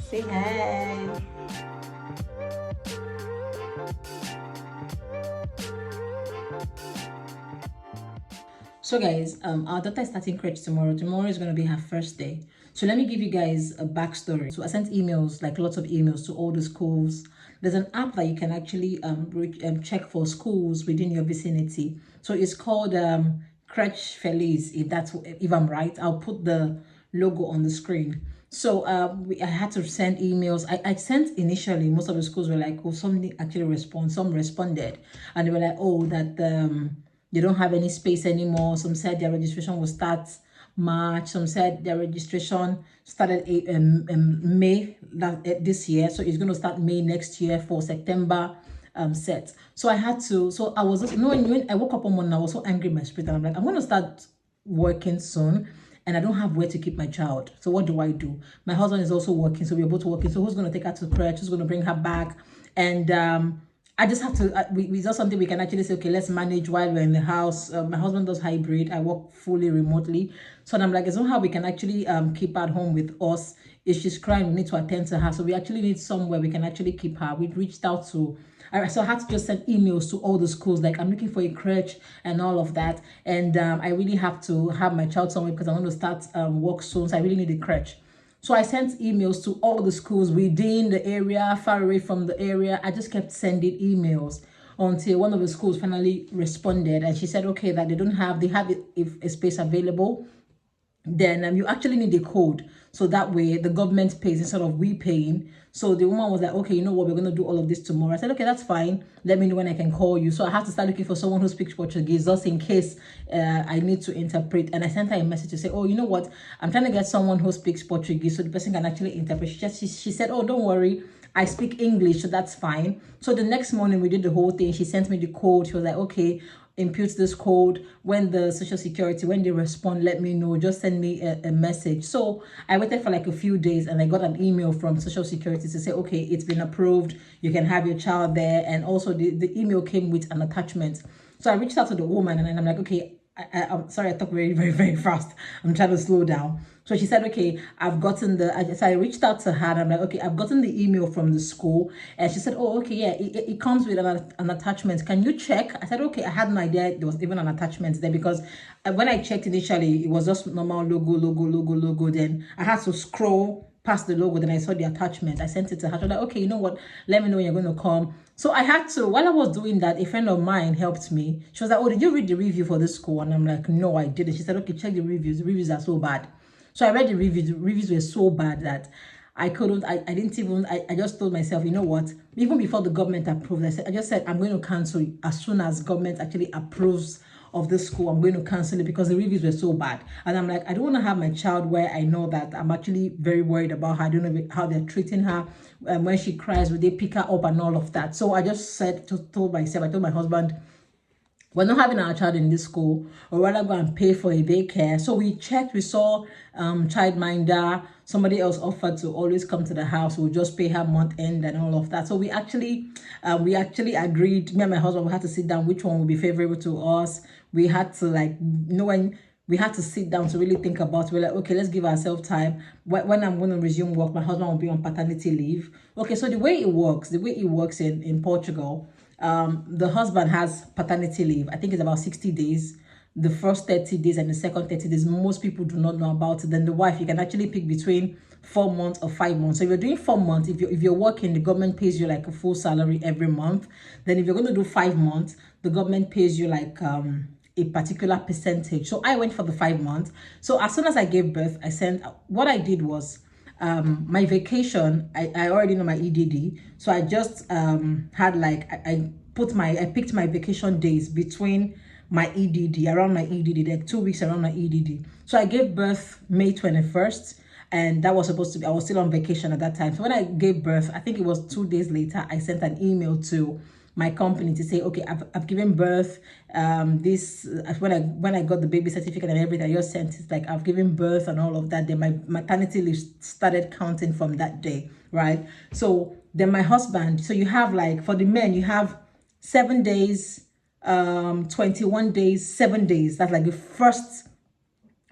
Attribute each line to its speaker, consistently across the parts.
Speaker 1: Say hi. So guys, our daughter is starting Creche tomorrow. Tomorrow is going to be her first day. So let me give you guys a backstory. So I sent emails, like lots of emails to all the schools. There's an app that you can actually check for schools within your vicinity. So it's called Creche Feliz, if I'm right. I'll put the logo on the screen. So I had to send emails. I sent initially, most of the schools were like, oh, somebody actually respond, some responded. And they were like, oh, that they don't have any space anymore. Some said their registration will start March. Some said their registration started May this year. So it's going to start May next year for September set. So I had to, so I was just, when I woke up one morning, I was so angry in my spirit. And I'm like, I'm going to start working soon. And I don't have where to keep my child. So what do I do? My husband is also working. So we're both working. So who's going to take her to Creche? Who's going to bring her back? And I just have to, we just something we can actually say, okay, let's manage while we're in the house. My husband does hybrid. I work fully remotely. So I'm like, it's not how we can actually keep her at home with us. If she's crying, we need to attend to her. So we actually need somewhere we can actually keep her. We've reached out to, so I had to just send emails to all the schools, like I'm looking for a creche and all of that. And I really have to have my child somewhere because I want to start work soon. So I really need a creche. So I sent emails to all the schools within the area, far away from the area. I just kept sending emails until one of the schools finally responded. And she said, okay, that they have a space available. Then you actually need a code. So that way the government pays instead of we paying. So the woman was like, okay, you know what, we're going to do all of this tomorrow. I said, okay, that's fine. Let me know when I can call you. So I have to start looking for someone who speaks Portuguese just in case I need to interpret. And I sent her a message to say, oh, you know what, I'm trying to get someone who speaks Portuguese so the person can actually interpret. She said, oh, don't worry, I speak English, so that's fine. So the next morning we did the whole thing. She sent me the code. She was like, okay, impute this code. When the social security, when they respond, let me know, just send me a message. So I waited for like a few days and I got an email from social security to say, okay, it's been approved, you can have your child there. And also the email came with an attachment. So I reached out to the woman and I'm like, okay, I'm sorry, I talk very, very, very fast. I'm trying to slow down. So she said, okay, I've gotten so I reached out to her and I'm like, okay, I've gotten the email from the school. And she said, oh, okay, yeah, it comes with an attachment. Can you check? I said, okay, I had no idea there was even an attachment there because when I checked initially, it was just normal logo. Then I had to scroll past the logo. Then I saw the attachment. I sent it to her. She was like, okay, you know what? Let me know when you're going to come. So I had to, while I was doing that, a friend of mine helped me. She was like, oh, did you read the review for this school? And I'm like, no, I didn't. She said, okay, check the reviews. The reviews are so bad. So I read the reviews. The reviews were so bad that I just told myself, you know what? Even before the government approved, I just said, I'm going to cancel it. As soon as government actually approves of the school, I'm going to cancel it because the reviews were so bad. And I'm like, I don't want to have my child where I know that I'm actually very worried about her. I don't know how they're treating her. When she cries, will they pick her up and all of that? So I just told myself, I told my husband, we're not having our child in this school, or rather go and pay for a daycare. So we checked, we saw childminder, somebody else offered to always come to the house. We'll just pay her month end and all of that. So we actually agreed, me and my husband, we had to sit down, which one would be favorable to us. We had to when we had to sit down to really think about it. We're like, okay, let's give ourselves time. When I'm going to resume work, my husband will be on paternity leave. Okay, so the way it works in Portugal, the husband has paternity leave. I think it's about 60 days. The first 30 days and the second 30 days, most people do not know about it. Then the wife, you can actually pick between 4 months or 5 months. So if you're doing 4 months, if you're working, the government pays you like a full salary every month. Then if you're going to do 5 months, the government pays you like a particular percentage. So I went for the 5 months. So as soon as I gave birth, what I did was, my vacation, I already know my EDD. So I just had I picked my vacation days between my EDD, around my EDD, like 2 weeks around my EDD. So I gave birth May 21st. And that was supposed to be, I was still on vacation at that time. So when I gave birth, I think it was 2 days later, I sent an email to my company to say, okay, I've given birth. When I got the baby certificate and everything, I just sent it like I've given birth and all of that. Then my maternity leave started counting from that day, right? So then my husband, so you have for the men, you have 7 days, 21 days, 7 days. That's like the first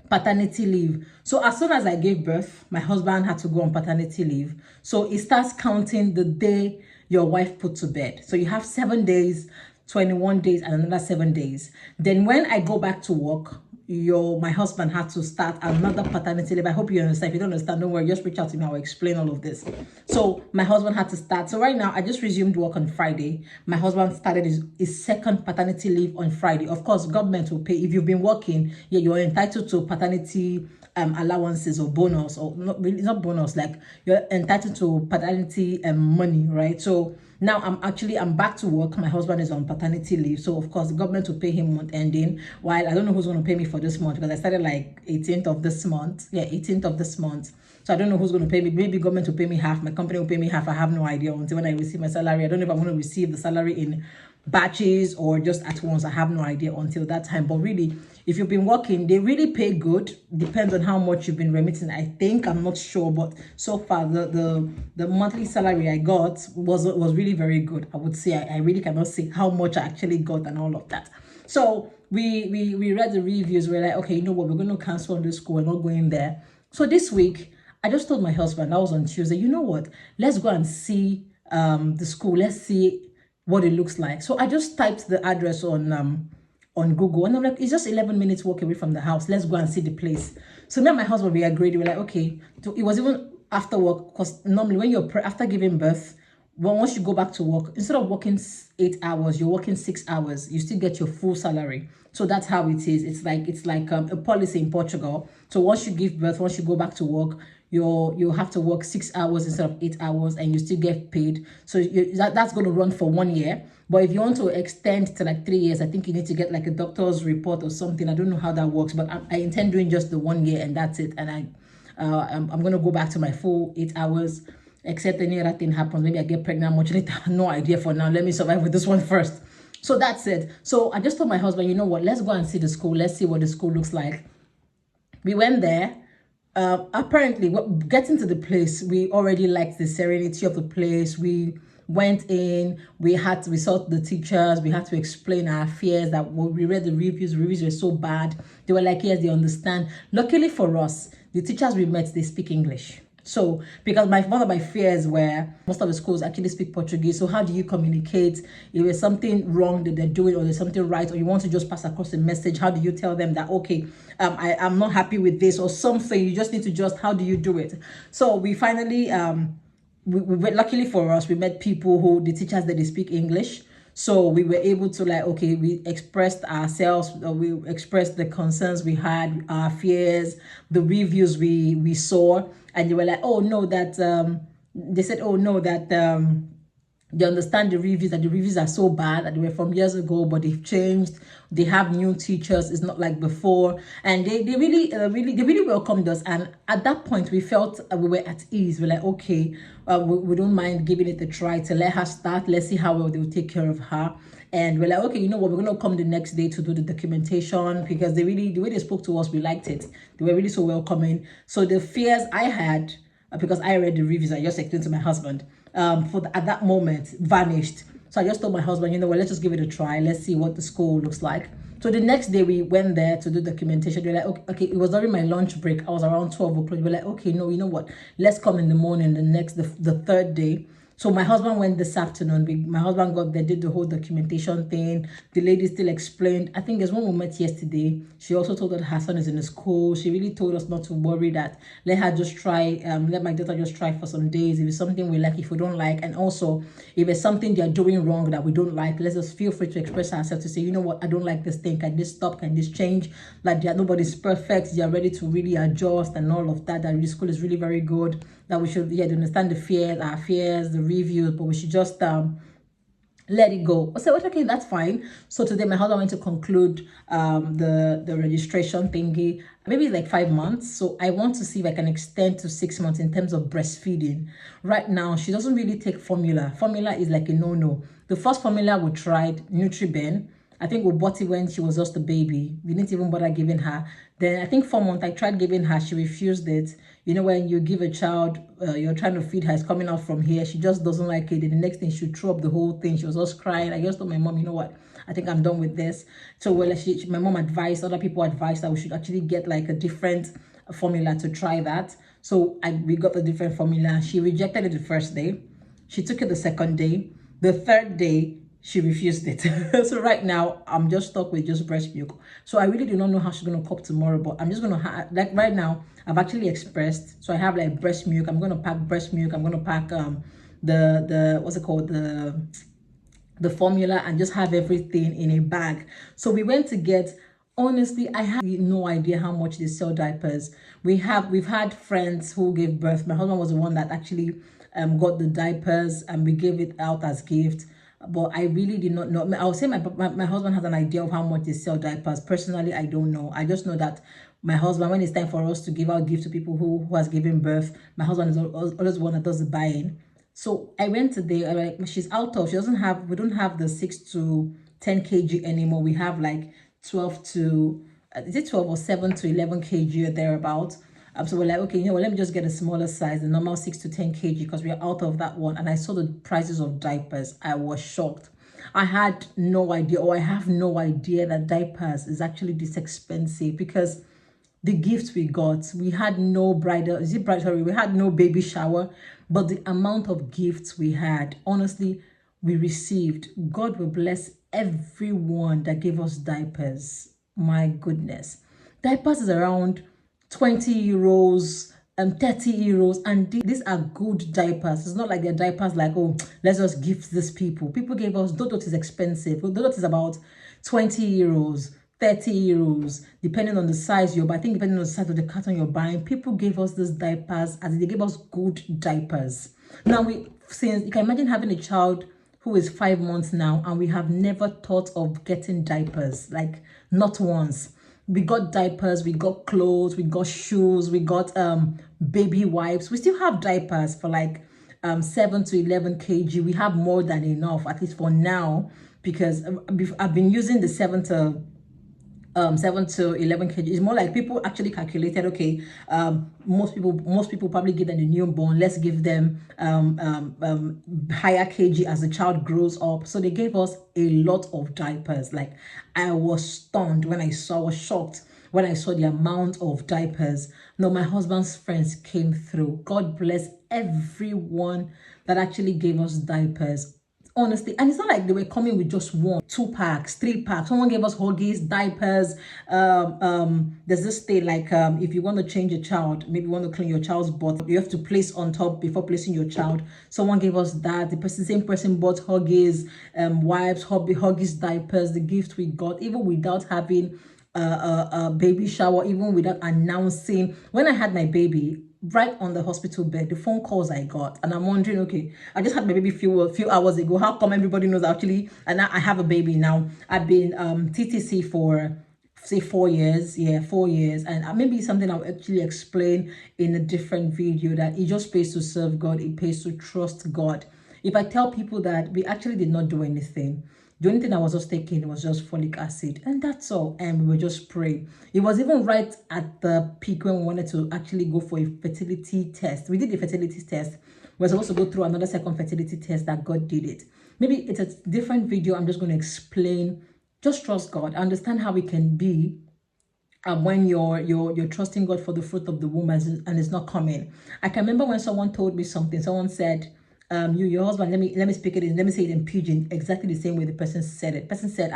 Speaker 1: paternity leave. So as soon as I gave birth, my husband had to go on paternity leave. So it starts counting the day your wife put to bed. So you have 7 days, 21 days, and another 7 days. Then when I go back to work, my husband had to start another paternity leave. I hope you understand. If you don't understand, don't worry, just reach out to me. I'll explain all of this. So my husband had to start. So right now, I just resumed work on Friday. My husband started his second paternity leave on Friday. Of course, government will pay. If you've been working, yeah, you're entitled to paternity allowances or bonus, or not really, not bonus, like you're entitled to paternity money, right? So now I'm back to work. My husband is on paternity leave, so of course the government will pay him month ending, while I don't know who's going to pay me for this month, because I started like 18th of this month. Yeah, 18th of this month. So I don't know who's going to pay me. Maybe government will pay me half, my company will pay me half. I have no idea until when I receive my salary. I don't know if I'm going to receive the salary in batches or just at once. I have no idea until that time. But really, if you've been working, they really pay good. Depends on how much you've been remitting. I think, I'm not sure, but so far the monthly salary I got was really very good. I would say I really cannot say how much I actually got and all of that. So we read the reviews. We're like, okay, you know what, we're going to cancel on this school. We're not going there. So this week I just told my husband, that was on Tuesday, you know what, let's go and see the school. Let's see what it looks like. So I just typed the address on Google, and I'm like, it's just 11 minutes walk away from the house. Let's go and see the place. So me and my husband, we agreed. We were like, okay. So it was even after work, because normally when you're after giving birth, well, once you go back to work, instead of working 8 hours, you're working 6 hours. You still get your full salary. So that's how it is. It's like a policy in Portugal. So once you give birth, once you go back to work, you have to work 6 hours instead of 8 hours, and you still get paid. So that's going to run for 1 year. But if you want to extend to like 3 years, I think you need to get like a doctor's report or something. I don't know how that works, but I intend doing just the 1 year, and that's it. And I'm going to go back to my full 8 hours, except any other thing happens. Maybe I get pregnant much later. No idea for now. Let me survive with this one first. So that's it. So I just told my husband, you know what, let's go and see the school. Let's see what the school looks like. We went there. Apparently, getting to the place, we already liked the serenity of the place. We went in, we saw the teachers, we had to explain our fears, that when we read the reviews were so bad. They were like, yes, they understand. Luckily for us, the teachers we met, they speak English. So, because one of my fears were most of the schools actually speak Portuguese. So how do you communicate if there's something wrong that they're doing, or there's something right, or you want to just pass across a message? How do you tell them that, okay, I'm not happy with this or something? You just need to how do you do it? So we finally, luckily for us, we met people the teachers that they speak English. So we were able to like, okay, we expressed ourselves, we expressed the concerns we had, our fears, the reviews we saw, and they were like, oh no, that they said, oh no, that they understand the reviews, that the reviews are so bad, that they were from years ago, but they've changed. They have new teachers. It's not like before, and they really welcomed us. And at that point, we felt we were at ease. We're like, okay, we don't mind giving it a try, to let her start. Let's see how well they will take care of her. And we're like, okay, you know what, we're gonna come the next day to do the documentation, because the way they spoke to us, we liked it. They were really so welcoming. So the fears I had, because I read the reviews, I just explained to my husband, at that moment vanished. So I just told my husband, you know what, let's just give it a try. Let's see what the school looks like. So the next day we went there to do documentation. They're like, okay, it was during my lunch break. I was around 12 o'clock. We're like, okay, no, you know what, let's come in the morning, the third day. So my husband went this afternoon. My husband got there, did the whole documentation thing. The lady still explained. I think there's one we met yesterday. She also told that her son is in the school. She really told us not to worry, that let her just try, let my daughter just try for some days. If it's something we like, if we don't like, and also if it's something they're doing wrong that we don't like, let's just feel free to express ourselves, to say, you know what, I don't like this thing. Can this stop? Can this change? Like, nobody's perfect. They're ready to really adjust and all of that. That the school is really very good. That we should, they understand the fears, our fears, the reviews, but we should just let it go. I said, okay, that's fine. So today my husband went to conclude the registration thingy. Maybe like 5 months. So I want to see if I can extend to 6 months in terms of breastfeeding. Right now, she doesn't really take formula. Formula is like a no-no. The first formula we tried, Nutriben, I think we bought it when she was just a baby. We didn't even bother giving her. Then I think 4 months I tried giving her. She refused it. You know, when you give a child, you're trying to feed her, it's coming out from here. She just doesn't like it. And the next thing, she threw up the whole thing. She was just crying. I just told my mom, you know what? I think I'm done with this. So well, my mom advised, other people advised that we should actually get like a different formula to try that. So we got the different formula. She rejected it the first day. She took it the second day. The third day, she refused it. So right now, I'm just stuck with just breast milk. So I really do not know how she's going to cope tomorrow, but I'm just going to have, like right now, I've actually expressed. So I have like breast milk. I'm going to pack breast milk. I'm going to pack the what's it called? The formula, and just have everything in a bag. So we went to get, honestly, I have no idea how much they sell diapers. We've had friends who gave birth. My husband was the one that actually got the diapers, and we gave it out as gift. But I really did not know. I would say my husband has an idea of how much they sell diapers. Personally, I don't know. I just know that my husband, when it's time for us to give out gifts to people who has given birth, my husband is always the one that does the buying. So I went today. Like, she's out of. She doesn't have. We don't have the 6 to 10 kg anymore. We have like 12 to. Is it 12 or 7 to 11 kg or thereabout? So we're like, okay, you know what, let me just get a smaller size, the normal 6 to 10 kg, because we're out of that one. And I saw the prices of diapers. I was shocked. I had no idea, or I have no idea, that diapers is actually this expensive, because the gifts we got, we had no bridal, we had no baby shower, but the amount of gifts we had, honestly, we received. God will bless everyone that gave us diapers. My goodness. Diapers is around 20 euros, 30 euros, and these are good diapers. It's not like they're diapers like, oh, let's just gift these people. People gave us, Dodot is expensive. Dodot is about 20 euros, 30 euros, depending on the size I think depending on the size of the carton you're buying. People gave us these diapers, and they gave us good diapers. Now, since you can imagine having a child who is 5 months now, and we have never thought of getting diapers, like not once. We got diapers, we got clothes, we got shoes, we got baby wipes. We still have diapers for like 7 to 11 kg. We have more than enough, at least for now, because I've been using the 7 to 11 kg. It's more like people actually calculated, okay, most people probably give them a newborn, let's give them higher kg as the child grows up. So they gave us a lot of diapers. Like, I was stunned when I was shocked when I saw the amount of diapers. No, my husband's friends came through. God bless everyone that actually gave us diapers. Honestly, and it's not like they were coming with just 1, 2 packs, 3 packs. Someone gave us huggies, diapers. There's this thing like, if you want to change a child, maybe you want to clean your child's butt, you have to place on top before placing your child. Someone gave us that. Same person bought huggies, wipes, huggies, diapers. The gift we got, even without having a baby shower, even without announcing. When I had my baby, right on the hospital bed, the phone calls I got, and I'm wondering, okay, I just had my baby a few hours ago. How come everybody knows actually, and I have a baby now? I've been TTC for say 4 years. Yeah, 4 years. And maybe something I'll actually explain in a different video, that it just pays to serve God, it pays to trust God. If I tell people that we actually did not do anything, the only thing I was just taking was just folic acid, and that's all. And we were just praying. It was even right at the peak when we wanted to actually go for a fertility test. We did the fertility test. We were supposed to go through another second fertility test, that God did it. Maybe it's a different video. I'm just going to explain. Just trust God. Understand how it can be when you're trusting God for the fruit of the womb, and it's not coming. I can remember when someone told me something. Someone said, your husband, let me speak it in, let me say it in pidgin, exactly the same way the person said it. The person said,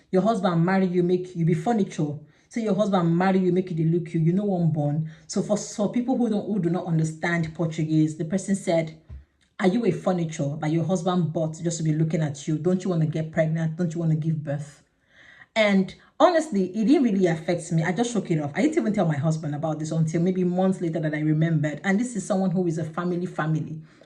Speaker 1: your husband marry you, make you be furniture. So your husband marry you, make you look you know one born. So for people who do not understand Portuguese, the person said, are you a furniture that your husband bought just to be looking at you? Don't you want to get pregnant? Don't you want to give birth? And honestly, it didn't really affect me. I just shook it off. I didn't even tell my husband about this until maybe months later that I remembered. And this is someone who is a family.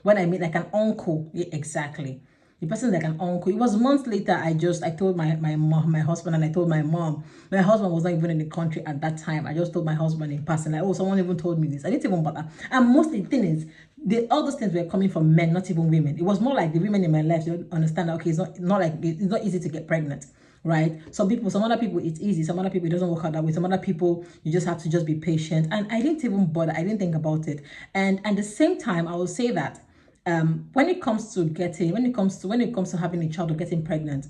Speaker 1: When I mean like an uncle, yeah, exactly. The person is like an uncle. It was months later. I told my mom, my husband, and I told my mom. My husband was not even in the country at that time. I just told my husband in person, like, oh, someone even told me this. I didn't even bother. And mostly the thing is, all those things were coming from men, not even women. It was more like the women in my life. You understand that, okay, it's not easy to get pregnant. right? Some other people it's easy, some other people it doesn't work out that way, some other people you just have to just be patient. And I didn't even bother, I didn't think about it. And at the same time, I will say that when it comes to having a child or getting pregnant,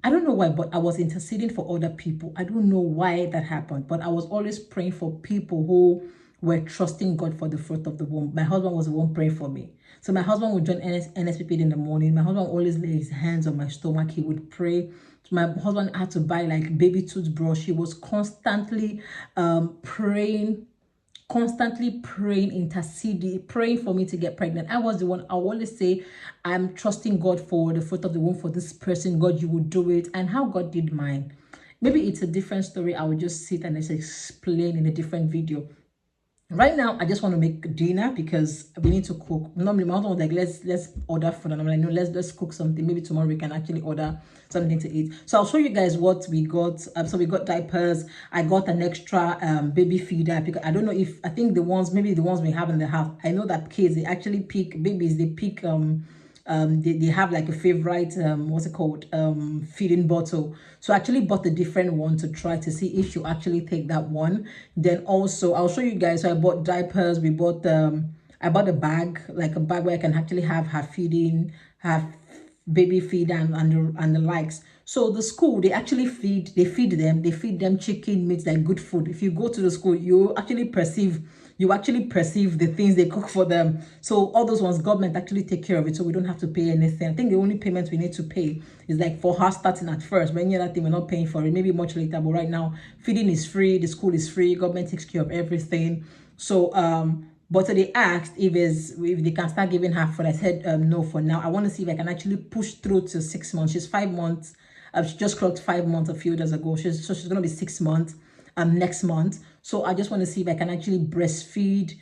Speaker 1: I don't know why, but I was interceding for other people. I don't know why that happened, but I was always praying for people who were trusting God for the fruit of the womb. My husband was the one praying for me. So my husband would join NSPP in the morning. My husband always lay his hands on my stomach. He would pray. So my husband had to buy like baby toothbrush. He was constantly praying, interceding, praying for me to get pregnant. I was the one. I always say, I'm trusting God for the fruit of the womb for this person. God, you will do it. And how God did mine. Maybe it's a different story. I will just sit and just explain in a different video. Right now, I just want to make dinner because we need to cook. Normally, my husband was like, let's order food. And I'm like, no, let's cook something. Maybe tomorrow we can actually order something to eat. So I'll show you guys what we got. So we got diapers. I got an extra baby feeder because I don't know if, I think maybe the ones we have in the house. I know that kids, they actually pick, babies, they pick they have like a favorite what's it called, feeding bottle. So I actually bought a different one to try to see if you actually take that one. Then also I'll show you guys. So I bought diapers. We bought I bought a bag, like a bag where I can actually have her feeding, have baby feed and the likes. So the school, they actually feed them chicken meat, like good food. If you go to the school, you actually perceive the things they cook for them. So all those ones, government actually take care of it, so we don't have to pay anything. I think the only payment we need to pay is like for her starting at first, but any other thing we're not paying for it, maybe much later. But right now, feeding is free, the school is free, government takes care of everything. So but so they asked if they can start giving her food. I said no for now. I want to see if I can actually push through to 6 months. She's 5 months. She just clocked 5 months a few days ago. She's gonna be 6 months next month. So I just want to see if I can actually breastfeed,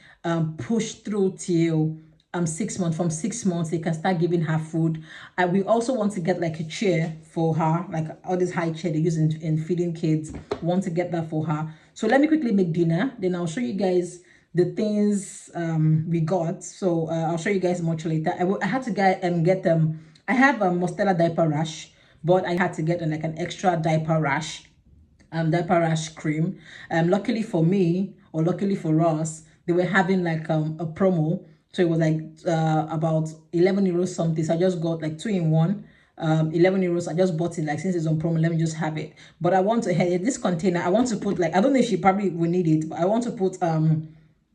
Speaker 1: push through till 6 months. From 6 months, they can start giving her food. We also want to get like a chair for her, like all this high chair they use in feeding kids. We want to get that for her. So let me quickly make dinner. Then I'll show you guys the things we got. So I'll show you guys much later. I had to get I have a Mostella diaper rash, but I had to get like an extra diaper rash cream. Luckily for me, or luckily for us, they were having like a promo, so it was like about 11 euros something. So I just got like 2 in 1, 11 euros. I just bought it, like, since it's on promo, let me just have it. But I want to have this container. I want to put, like, I don't know if she probably will need it, but I want to put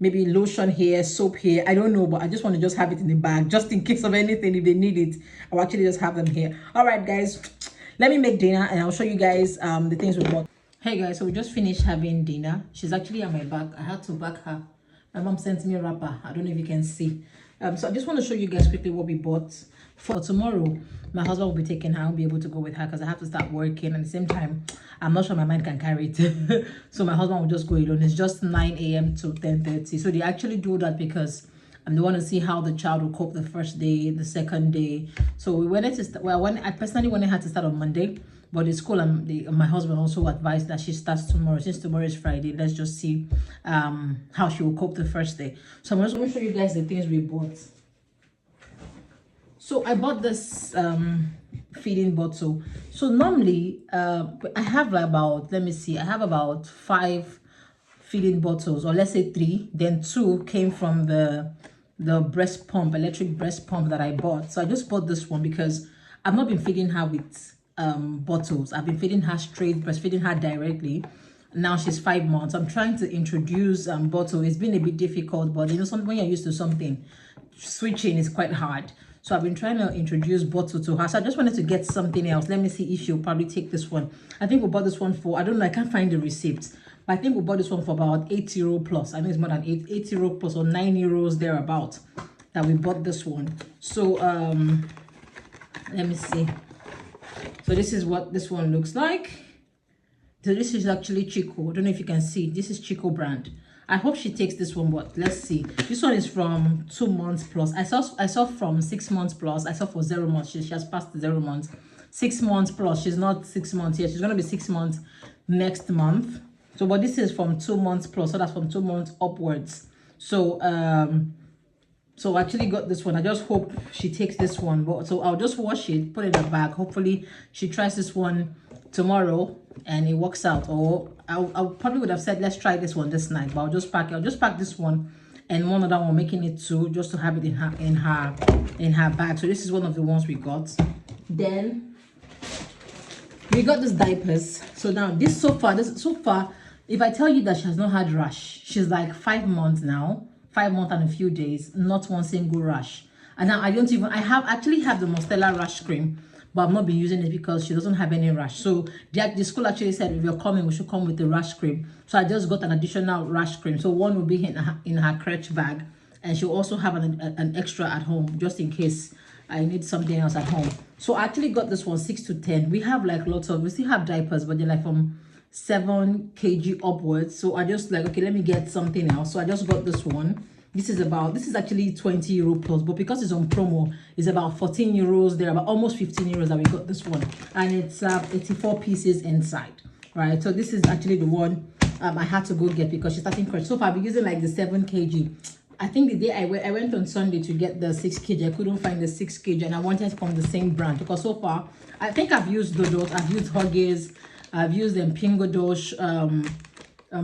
Speaker 1: maybe lotion here, soap here, I don't know, but I just want to just have it in the bag just in case of anything. If they need it, I'll actually just have them here. All right guys, let me make dinner and I'll show you guys the things we bought. Hey guys, so we just finished having dinner. She's actually on my back. I had to back her. My mom sent me a wrapper. I don't know if you can see. So I just want to show you guys quickly what we bought for tomorrow. My husband will be taking her. I'll be able to go with her because I have to start working. At the same time, I'm not sure my mind can carry it. So my husband will just go alone. It's just 9 a.m. to 10:30. So they actually do that because they want to see how the child will cope the first day, the second day. So we wanted to I personally wanted her to start on Monday. But the school and my husband also advised that she starts tomorrow. Since tomorrow is Friday, let's just see how she will cope the first day. So I'm just going to show you guys the things we bought. So I bought this feeding bottle. So normally I have about, let me see, I have about 5 feeding bottles, or let's say 3. Then 2 came from the breast pump, electric breast pump that I bought. So I just bought this one because I've not been feeding her with bottles. I've been feeding her straight, breastfeeding her directly. Now she's 5 months. I'm trying to introduce bottle. It's been a bit difficult, but you know, when you're used to something, switching is quite hard. So I've been trying to introduce bottle to her. So I just wanted to get something else. Let me see if she'll probably take this one. I think we bought this one for, I don't know, I can't find the receipt, but I think we bought this one for about 8 euro plus. I think it's more than 8 euro plus, or 9 euros thereabout that we bought this one. So let me see. So this is what this one looks like. So this is actually Chico. I don't know if you can see. This is Chico brand. I hope she takes this one, but let's see. This one is from 2 months plus. I saw from 6 months plus. I saw for 0 months. She has passed the 0 months. 6 months plus. She's not 6 months yet. She's gonna be 6 months next month. So, but this is from 2 months plus. So that's from 2 months upwards. So so I actually got this one. I just hope she takes this one. But so I'll just wash it, put it in a bag. Hopefully she tries this one tomorrow and it works out, or I probably would have said let's try this one this night, but I'll just pack this one and one other one, making it two, just to have it in her bag. So this is one of the ones we got. Then we got these diapers. So now this so far, if I tell you that she has not had rash, she's like 5 months now, 5 months and a few days, not one single rash. And now I actually have the Mostella rash cream, but I've not been using it because she doesn't have any rash. So the school actually said if you're coming, we should come with the rash cream. So I just got an additional rash cream. So one will be in her Creche bag, and she'll also have an extra at home just in case I need something else at home. So I actually got this one 6 to 10. We have like we still have diapers, but they're like from 7 kg upwards. So I just like, okay, let me get something else. So I just got this one. This is actually 20 euro plus, but because it's on promo, it's about 14 euros. They're about almost 15 euros that we got this one, and it's 84 pieces inside, right? So this is actually the one I had to go get because she's starting Creche. So far I've been using like the 7 kg. I think the day I went on Sunday to get the 6 kg, I couldn't find the 6 kg, and I wanted from the same brand because so far I think I've used Dodos, I've used Huggies, I've used them Pingodosh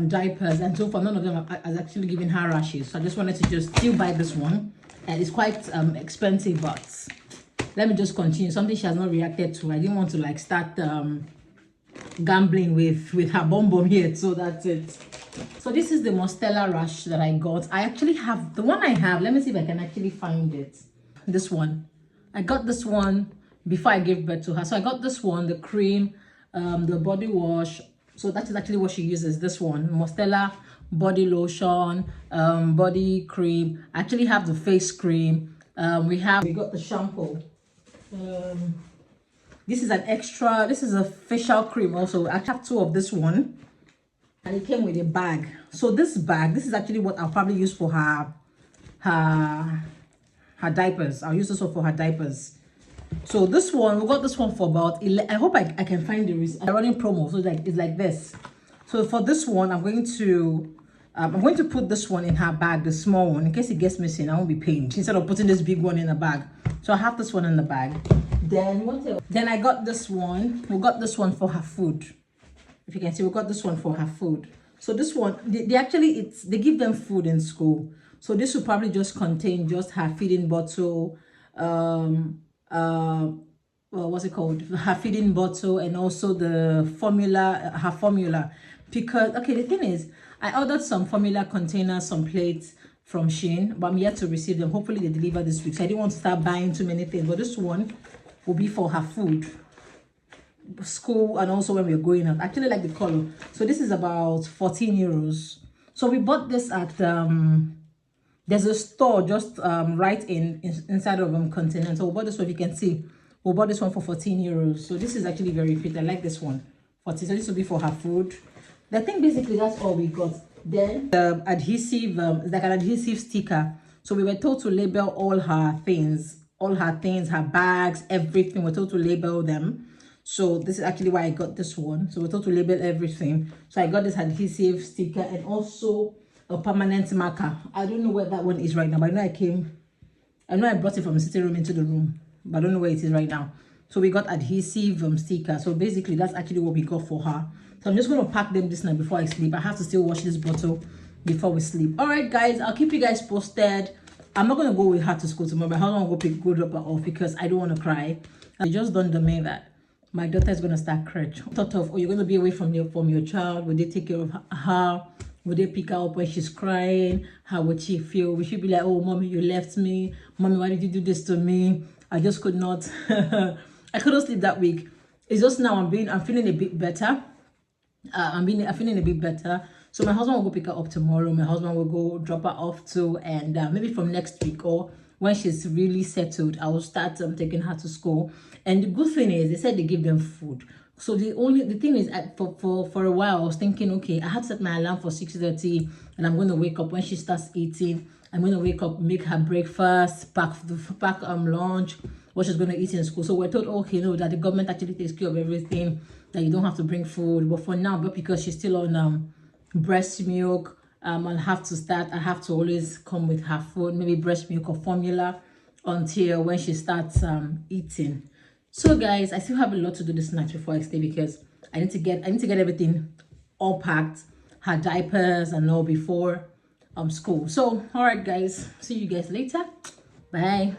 Speaker 1: diapers, and so far none of them has actually given her rashes. So I just wanted to just still buy this one, and it's quite expensive, but let me just continue. Something she has not reacted to. I didn't want to like start gambling with her bum yet, so that's it. So this is the Mostella rash that I got. I actually have the one I have. Let me see if I can actually find it. This one, I got this one before I gave birth to her. So I got this one, the cream, the body wash. So that is actually what she uses, this one, Mostella body lotion, body cream. I actually have the face cream. We got the shampoo. This is an extra, this is a facial cream also. I have 2 of this one, and it came with a bag. So this is actually what I'll probably use for her diapers. I'll use this one for her diapers. So this one, we got this one for about 11. I hope I can find the receipt. I'm running promo, so it's like this. So for this one, I'm going to put this one in her bag, the small one, in case it gets missing. I won't be pained instead of putting this big one in the bag. So I have this one in the bag. Then what else? Then I got this one. We got this one for her food. If you can see, we got this one for her food. So this one, they actually they give them food in school. So this will probably just contain just her feeding bottle, well, what's it called, her feeding bottle, and also the formula, her formula. Because okay, the thing is, I ordered some formula containers, some plates from Shein, but I'm yet to receive them. Hopefully they deliver this week, so I didn't want to start buying too many things. But this one will be for her food, school, and also when we're going out. I actually like the color. So this is about 14 euros. So we bought this at there's a store just right inside of Continental. So we bought this one. You can see we bought this one for 14 euros. So this is actually very fit. I like this one. 40. So this will be for her food. I think basically that's all we got. Then the adhesive, like an adhesive sticker. So we were told to label all her things, her bags, everything. We're told to label them. So this is actually why I got this one. So we're told to label everything. So I got this adhesive sticker and also a permanent marker. I don't know where that one is right now, but I know I brought it from the sitting room into the room, but I don't know where it is right now. So we got adhesive sticker. So basically that's actually what we got for her. So I'm just going to pack them this night before I sleep. I have to still wash this bottle before we sleep. All right, guys, I'll keep you guys posted. I'm not going to go with her to school tomorrow. My husband will go drop her off because I don't want to cry. I just don't me that my daughter is going to start Creche. Thought of, oh, you're going to be away from your child. Will they take care of her? Would they pick her up when she's crying? How would she feel? Would she be like, oh, mommy, you left me? Mommy, why did you do this to me? I just could not. I couldn't sleep that week. It's just now I'm feeling a bit better. I'm feeling a bit better. So my husband will go pick her up tomorrow. My husband will go drop her off too. And maybe from next week or when she's really settled, I will start taking her to school. And the good thing is, they said they give them food. So the thing is, for a while I was thinking, okay, I had to set my alarm for 6:30, and I'm going to wake up when she starts eating. I'm going to wake up, make her breakfast, pack lunch, what she's going to eat in school. So we're told, okay, no, that the government actually takes care of everything, that you don't have to bring food. But for now, but because she's still on breast milk, I have to always come with her food, maybe breast milk or formula, until when she starts eating. So guys, I still have a lot to do this night before I stay, because I need to get everything all packed, her diapers and all before school. So all right guys, see you guys later. Bye.